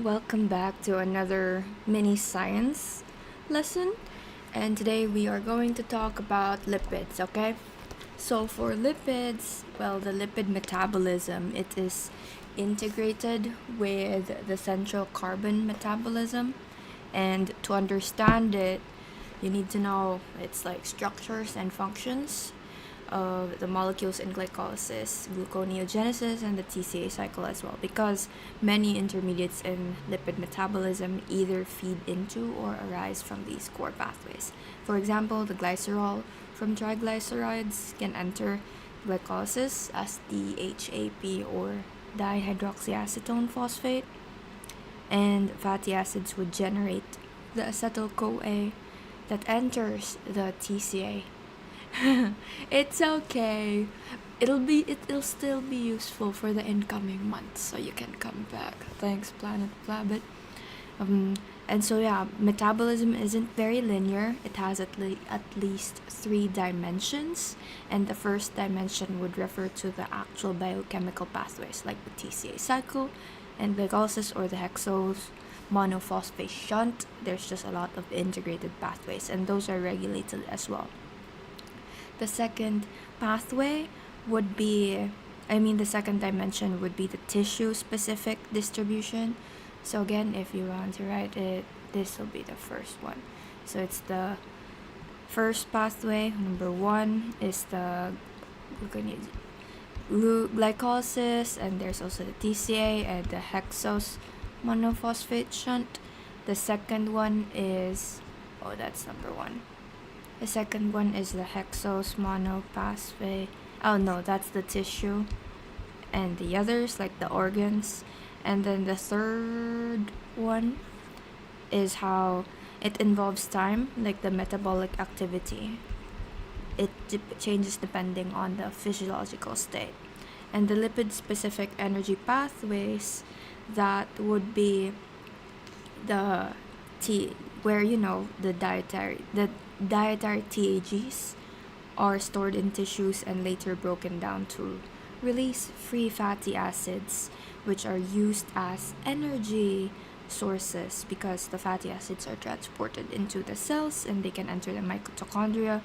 welcome back to another mini science lesson. And today we are going to talk about lipids, okay? So for lipids, well, the lipid metabolism, it is integrated with the central carbon metabolism. And to understand it, you need to know its like structures and functions of the molecules in glycolysis, gluconeogenesis, and the TCA cycle as well, because many intermediates in lipid metabolism either feed into or arise from these core pathways. For example, the glycerol from triglycerides can enter glycolysis as DHAP or dihydroxyacetone phosphate, and fatty acids would generate the acetyl-CoA that enters the TCA. It's okay. It'll still be useful for the incoming months, so you can come back. Thanks, Planet Plabbit. And so yeah, metabolism isn't very linear. It has at least 3 dimensions, and the first dimension would refer to the actual biochemical pathways like the TCA cycle and glycolysis or the hexose monophosphate shunt. There's just a lot of integrated pathways, and those are regulated as well. The second pathway would be, the second dimension would be the tissue-specific distribution. So again, if you want to write it, this will be the first one. So it's the first pathway. Number 1 is the glycolysis, and there's also the TCA and the hexose monophosphate shunt. The second one is, that's number 1. The second one is the hexose monophosphate. That's the tissue. And the others, like the organs. And then the third one is how it involves time, like the metabolic activity. It changes depending on the physiological state. And the lipid-specific energy pathways, that would be the the dietary TAGs are stored in tissues and later broken down to release free fatty acids, which are used as energy sources because the fatty acids are transported into the cells and they can enter the mitochondria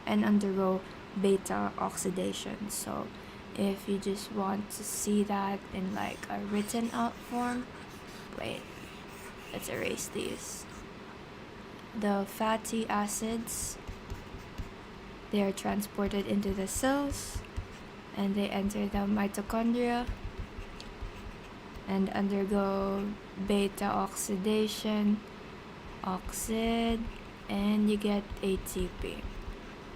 and undergo beta oxidation. So if you just want to see that in like a written out form, let's erase these. The fatty acids, they are transported into the cells and they enter the mitochondria and undergo beta oxidation, and you get ATP.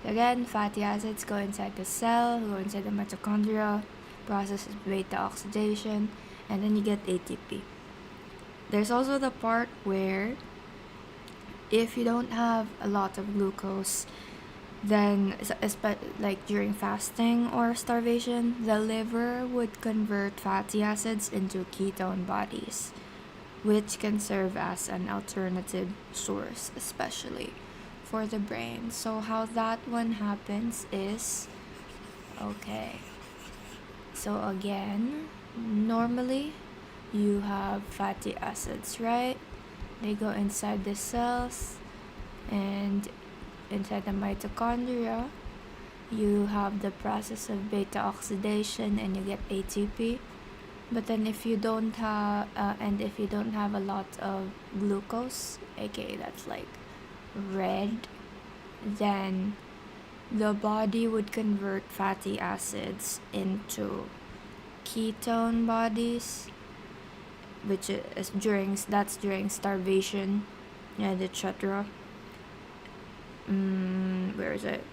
Again, fatty acids go inside the cell, go inside the mitochondria, processes beta oxidation, and then you get ATP. There's also the part where if you don't have a lot of glucose, then like during fasting or starvation, the liver would convert fatty acids into ketone bodies, which can serve as an alternative source, especially for the brain. So how that one happens is, so again, normally you have fatty acids, right? They go inside the cells, and inside the mitochondria you have the process of beta oxidation and you get ATP. But then if you don't have a lot of glucose, aka that's like red, then the body would convert fatty acids into ketone bodies, which is during starvation, etc. Where is it?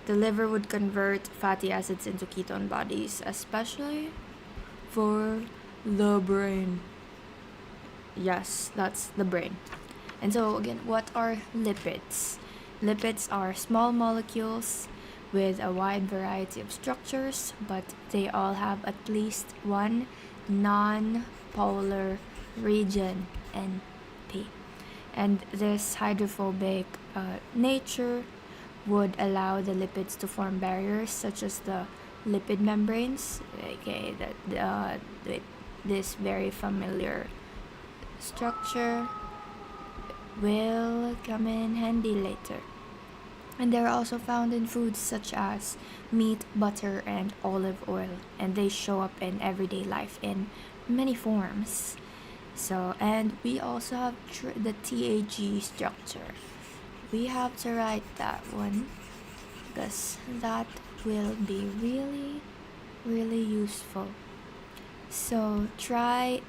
The liver would convert fatty acids into ketone bodies, especially for the brain. Yes, that's the brain. And so again, what are lipids? Lipids are small molecules with a wide variety of structures, but they all have at least one non-polar region, NP. And this hydrophobic nature would allow the lipids to form barriers such as the lipid membranes, this very familiar structure will come in handy later. And they're also found in foods such as meat, butter, and olive oil, and they show up in everyday life in many forms. So, and we also have the TAG structure. We have to write that one because that will be really, really useful. So, try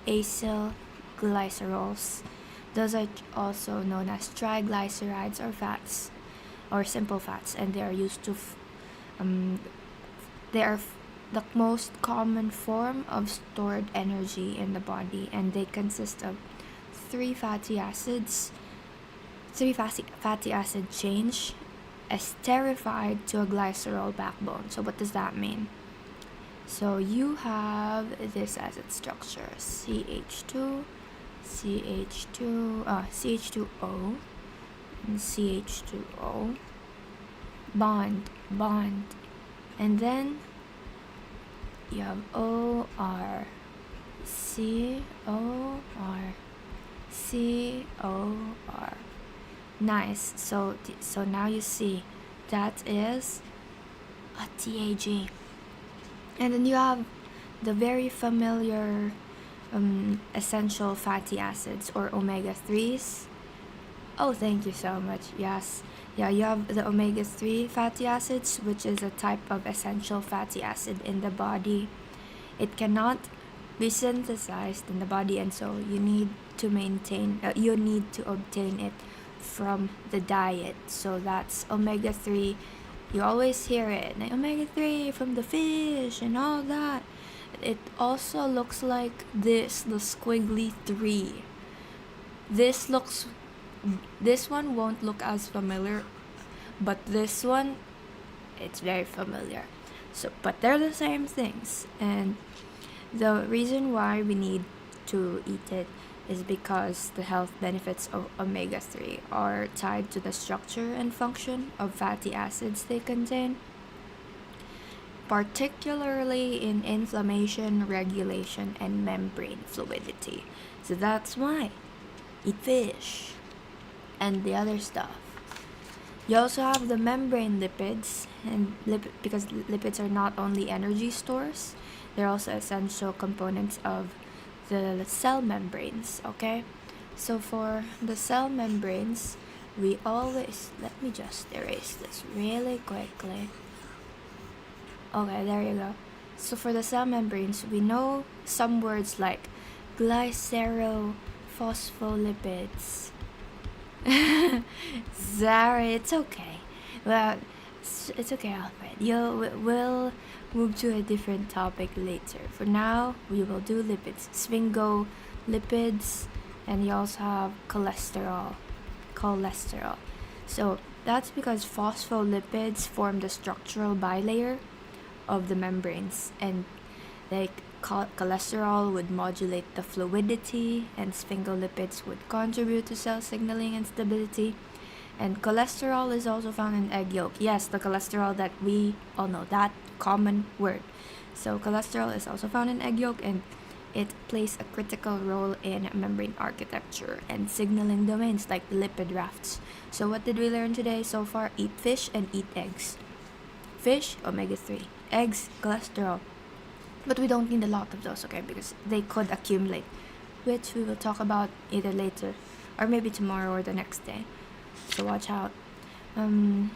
acyl glycerols. Those are also known as triglycerides or fats or simple fats, and they are used to they are the most common form of stored energy in the body, and they consist of three fatty acid change esterified to a glycerol backbone. So what does that mean? So you have this acid structure: CH2, CH2O, and CH2O, bond, and then you have OR, COR. Nice. So now you see that is a TAG. And then you have the very familiar essential fatty acids or omega-3s. Oh, thank you so much. Yes. Yeah, you have the omega-3 fatty acids, which is a type of essential fatty acid in the body. It cannot be synthesized in the body, and so you need to obtain it from the diet. So that's omega-3. You always hear it, like omega-3 from the fish and all that. It also looks like this, the squiggly 3. This one won't look as familiar, but this one, it's very familiar. So, but they're the same things, and the reason why we need to eat it is because the health benefits of omega-3 are tied to the structure and function of fatty acids they contain, particularly in inflammation, regulation, and membrane fluidity. So that's why eat fish and the other stuff. You also have the membrane lipids, and because lipids are not only energy stores, they're also essential components of the cell membranes, okay? So for the cell membranes, we always, let me just erase this really quickly. Okay, there you go. So for the cell membranes, we know some words like glycerophospholipids. Sorry, it's okay. Well, it's okay, Alfred. We'll move to a different topic later. For now, we will do lipids. Sphingolipids, and you also have cholesterol. So that's because phospholipids form the structural bilayer of the membranes, and like cholesterol would modulate the fluidity, and sphingolipids would contribute to cell signaling and stability. And cholesterol is also found in egg yolk. Yes, the cholesterol that we all know, that common word. So cholesterol is also found in egg yolk, and it plays a critical role in membrane architecture and signaling domains like the lipid rafts. So what did we learn today so far? Eat fish and eat eggs. Fish, omega-3. Eggs, cholesterol. But we don't need a lot of those, okay, because they could accumulate, which we will talk about either later or maybe tomorrow or the next day. So watch out. And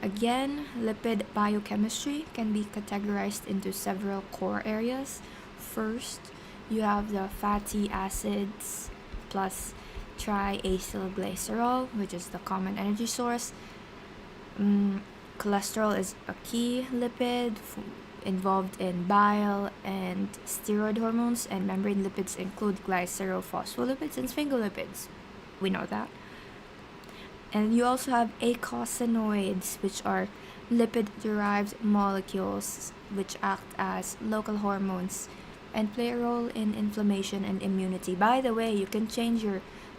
again, lipid biochemistry can be categorized into several core areas. First, you have the fatty acids plus triacylglycerol, which is the common energy source. Cholesterol is a key lipid involved in bile and steroid hormones, and membrane lipids include glycerophospholipids and sphingolipids. We know that. And you also have eicosanoids, which are lipid-derived molecules which act as local hormones and play a role in inflammation and immunity. By the way, you can change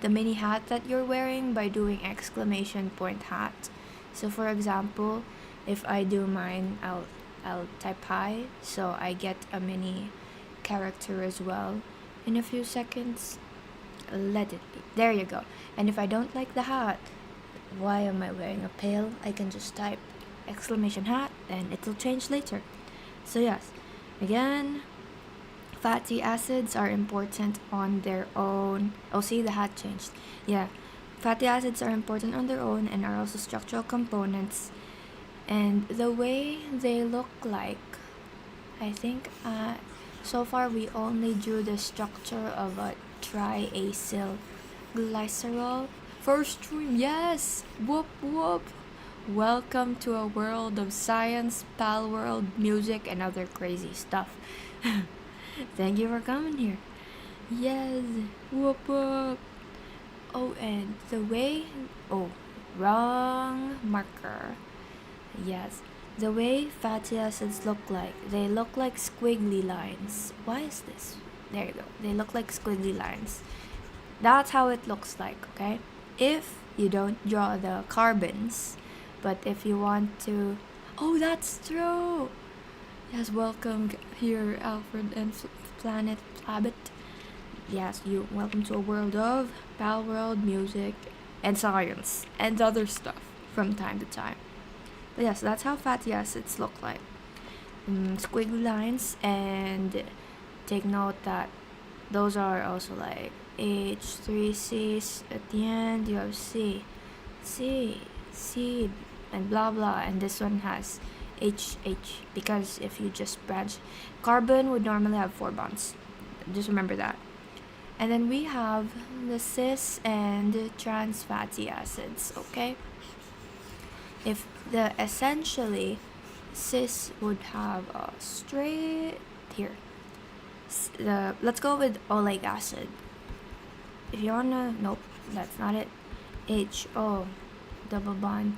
the mini hat that you're wearing by doing exclamation point hat. So for example, if I do mine, I'll type hi, so I get a mini character as well. in a few seconds, let it be. There you go. And if I don't like the hat, why am I wearing a pail? I can just type exclamation hat and it'll change later. So yes, again, fatty acids are important on their own. Oh, see, the hat changed. Yeah, fatty acids are important on their own and are also structural components. And the way they look like, I think so far we only drew the structure of a triacyl glycerol. First stream, yes! Whoop whoop! Welcome to a world of science, pal world, music, and other crazy stuff. Thank you for coming here. Yes, whoop whoop. Oh, and the way. Oh, wrong marker. Yes, the way fatty acids look like. They look like squiggly lines. Why is this? There you go. They look like squiggly lines. That's how it looks like, okay? If you don't draw the carbons, but if you want to. Oh, that's true! Yes, welcome here, Alfred and Planet Abbott. Yes, you welcome to a world of pal world, music, and science, and other stuff from time to time. But yes, that's how fatty acids look like. Squiggly lines, and take note that those are also like H3Cs at the end. You have C, and blah blah, and this one has HH because if you just branch, carbon would normally have 4 bonds. Just remember that. And then we have the cis and trans fatty acids, okay? If the essentially cis would have a straight here. Let's go with oleic acid. If you wanna, nope, that's not it. HO, double bond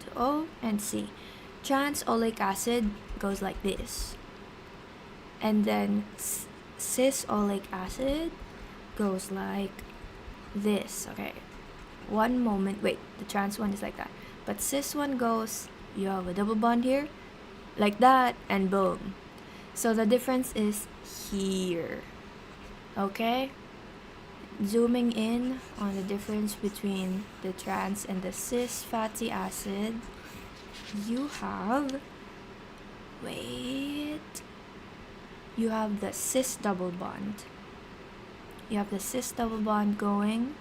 to O and C. Trans oleic acid goes like this. And then cis oleic acid goes like this. Okay, one moment. Wait, the trans one is like that. But cis one goes, you have a double bond here, like that, and boom. So the difference is here. Okay? Zooming in on the difference between the trans and the cis fatty acid, you have, you have the cis double bond. You have the cis double bond going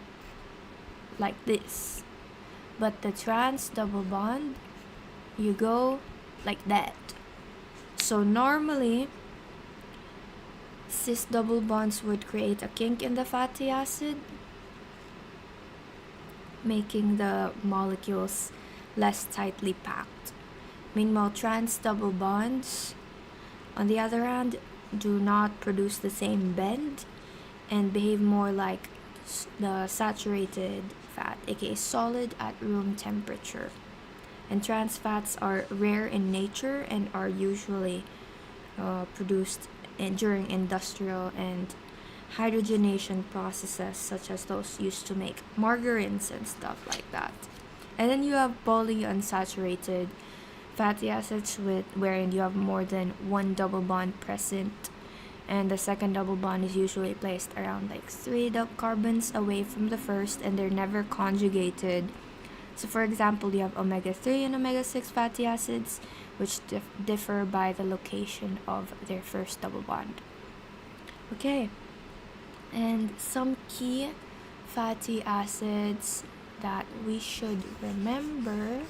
like this. But the trans double bond, you go like that. So normally, cis double bonds would create a kink in the fatty acid, making the molecules less tightly packed. Meanwhile, trans double bonds, on the other hand, do not produce the same bend and behave more like the saturated fat, aka solid at room temperature. And trans fats are rare in nature and are usually produced during industrial and hydrogenation processes, such as those used to make margarines and stuff like that. And then you have polyunsaturated fatty acids, wherein you have more than one double bond present, and the second double bond is usually placed around like 3 carbons away from the first, and they're never conjugated. So for example, you have omega-3 and omega-6 fatty acids, which differ by the location of their first double bond. Okay, and some key fatty acids that we should remember,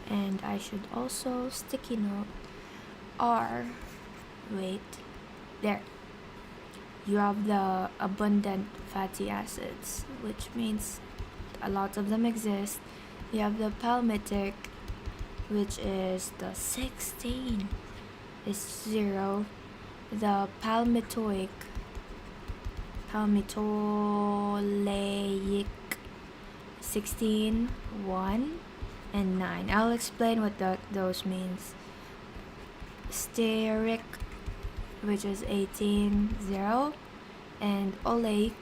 and I should also sticky note, are, there. You have the abundant fatty acids, which means a lot of them exist. You have the palmitic, which is the 16 is 0. The palmitoic, palmitoleic, 16, 1, and 9. I'll explain what those means. Stearic, which is 18, 0, and oleic,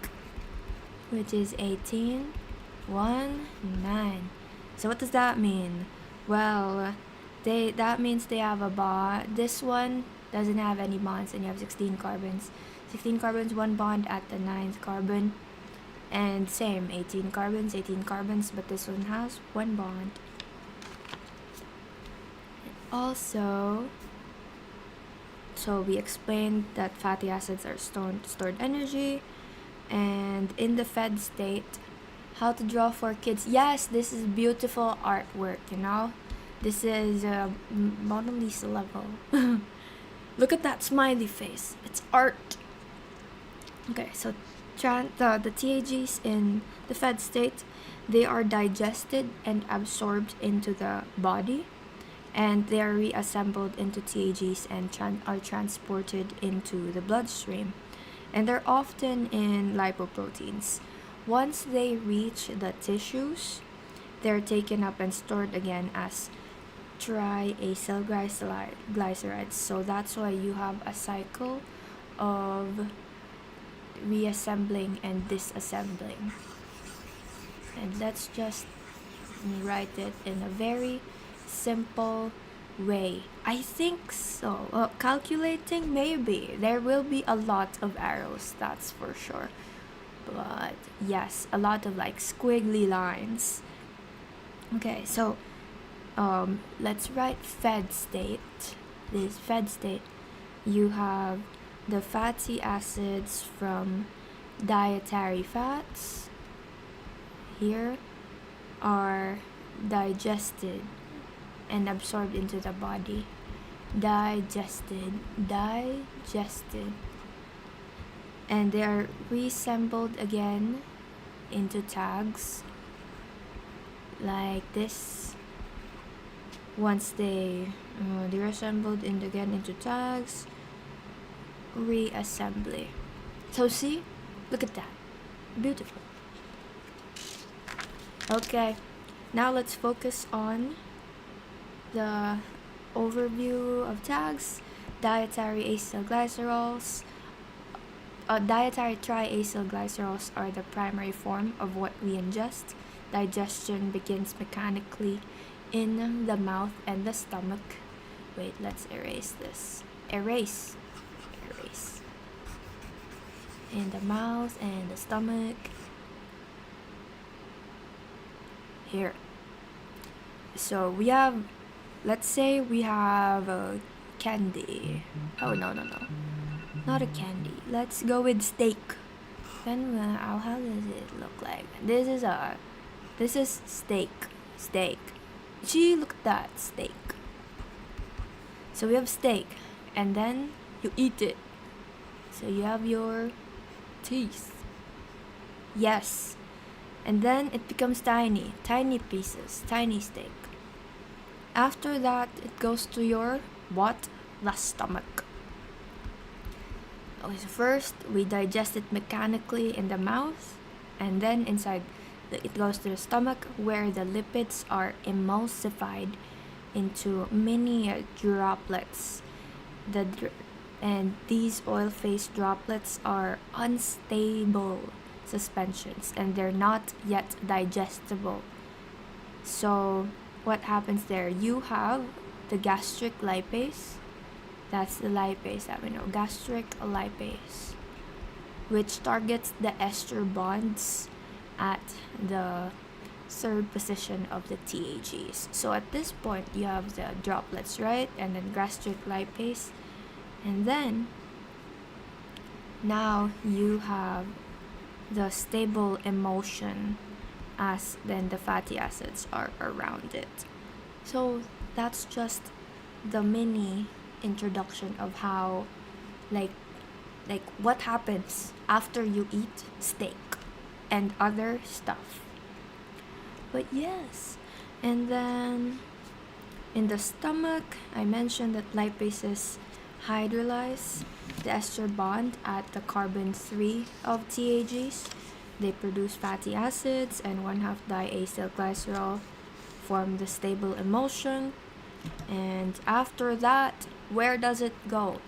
which is 18, 1, 9. So what does that mean? Well, that means they have a bond. This one doesn't have any bonds, and you have 16 carbons. 16 carbons, 1 bond at the 9th carbon. And same, 18 carbons, but this one has 1 bond. Also, so we explained that fatty acids are stored energy, and in the fed state, how to draw for kids. Yes, this is beautiful artwork, you know. This is Mona Lisa level. Look at that smiley face. It's art. Okay, so the TAGs in the fed state, they are digested and absorbed into the body, and they are reassembled into TAGs and are transported into the bloodstream. And they're often in lipoproteins. Once they reach the tissues, they're taken up and stored again as triacylglycerides. So that's why you have a cycle of reassembling and disassembling. And let's just write it in a very simple way. I think so. Calculating, maybe. There will be a lot of arrows, that's for sure. But yes, a lot of like squiggly lines. Okay, so let's write fed state. This fed state, you have the fatty acids from dietary fats here are digested and absorbed into the body. Digested. And they are reassembled again into tags like this. Once they're assembled again into tags, reassembly. So see, look at that, beautiful. Okay, now let's focus on the overview of tags. Dietary acylglycerols. Dietary triacylglycerols are the primary form of what we ingest. Digestion begins mechanically in the mouth and the stomach. Wait, let's erase this. Erase. In the mouth and the stomach. Here. So we have, let's say we have a candy. Oh, no. Not a candy. Let's go with steak. Then how does it look like? This is steak. Gee, look at that, steak. So we have steak, and then you eat it. So you have your teeth. Yes. And then it becomes tiny pieces, tiny steak. After that, it goes to your what? The stomach. Okay, so first we digest it mechanically in the mouth, and then inside it goes to the stomach, where the lipids are emulsified into mini droplets. And these oil-phase droplets are unstable suspensions, and they're not yet digestible. So what happens there? You have the gastric lipase. That's the lipase that we know, gastric lipase, which targets the ester bonds at the third position of the TAGs. So at this point, you have the droplets, right? And then gastric lipase. And then, now you have the stable emulsion, as then the fatty acids are around it. So that's just the mini introduction of how, like what happens after you eat steak and other stuff. But yes, and then in the stomach, I mentioned that lipases hydrolyze the ester bond at the carbon 3 of TAGs. They produce fatty acids, and 1/2 diacylglycerol form the stable emulsion. And after that, where does it go?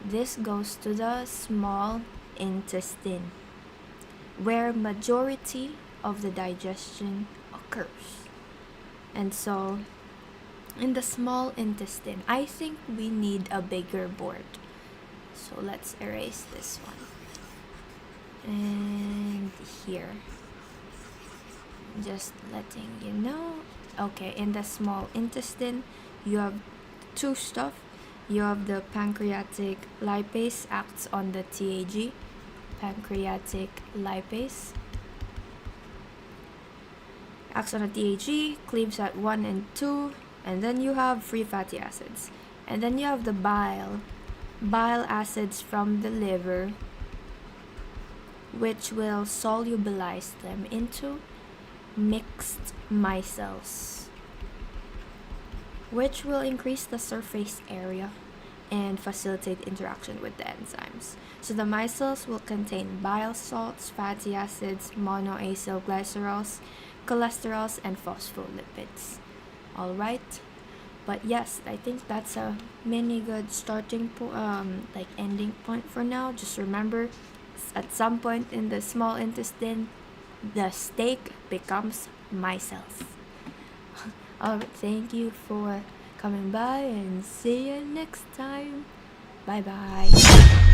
This goes to the small intestine, where majority of the digestion occurs. And so in the small intestine, I think we need a bigger board. So let's erase this one. And here, just letting you know. Okay, in the small intestine, you have two stuff. You have the pancreatic lipase acts on the TAG. Pancreatic lipase acts on the TAG, cleaves at 1 and 2, and then you have free fatty acids. And then you have the bile acids from the liver, which will solubilize them into mixed micelles, which will increase the surface area and facilitate interaction with the enzymes. So the micelles will contain bile salts, fatty acids, monoacylglycerols, cholesterols, and phospholipids. Alright, but yes, I think that's a mini good starting like ending point for now. Just remember, at some point in the small intestine, the steak becomes micelles. Alright, thank you for coming by, and see you next time. Bye bye.